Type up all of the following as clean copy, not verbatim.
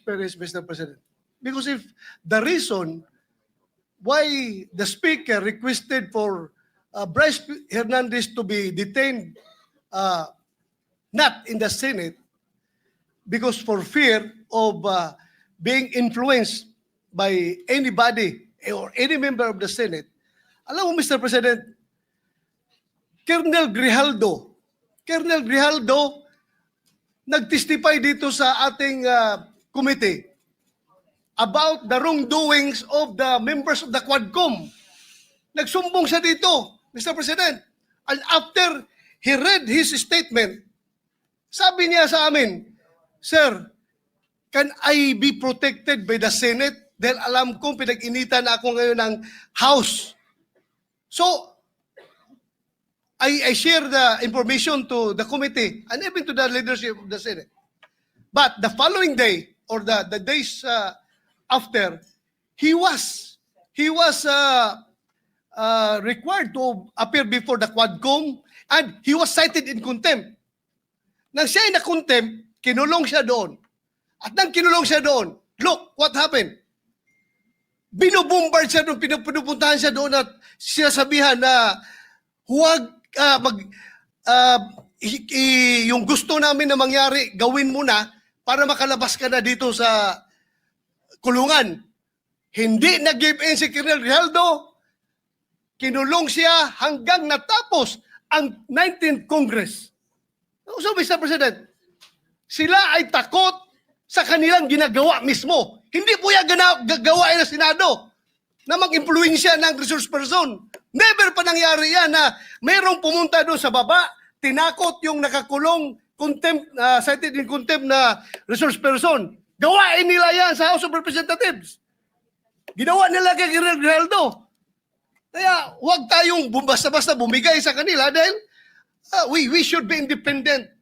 experience, Mr. President. Because if the reason why the Speaker requested for Bryce Hernandez to be detained not in the Senate because for fear of being influenced by anybody or any member of the Senate, alam mo, Mr. President, Colonel Grijaldo nag-testify dito sa ating committee about the wrongdoings of the members of the Quadcom. Nagsumbong siya dito, Mr. President. And after he read his statement, sabi niya sa amin, Sir, can I be protected by the Senate? Dahil alam kong pinag-initan ako ngayon ng House. So, I share the information to the committee and even to the leadership of the Senate. But the following day, or the days after, he was required to appear before the Quadcom and he was cited in contempt. Nang siya ay na-contempt, kinulong siya doon. At nang kinulong siya doon, look what happened. Binubombard siya doon, pinupuntahan siya doon at sinasabihan na huwag yung gusto namin na mangyari, gawin mo na para makalabas ka na dito sa kulungan. Hindi nag-give in si Colonel Grijaldo. Kinulong siya hanggang natapos ang 19th Congress. So, Mr. President, sila ay takot sa kanilang ginagawa mismo. Hindi po yan gagawain ng Senado na mag-impluensya ng resource person. Never pa nangyari yan na mayroong pumunta doon sa baba, tinakot yung nakakulong contempt, cited in contempt na resource person. Gawain nila yan sa House of Representatives. Ginawa nila kay Colonel Grijaldo. Kaya huwag tayong basta-basta bumigay sa kanila dahil we should be independent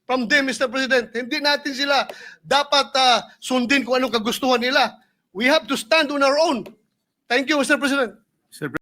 from them, Mr. President. Hindi natin sila dapat sundin kung anong kagustuhan nila. We have to stand on our own. Thank you, Mr. President.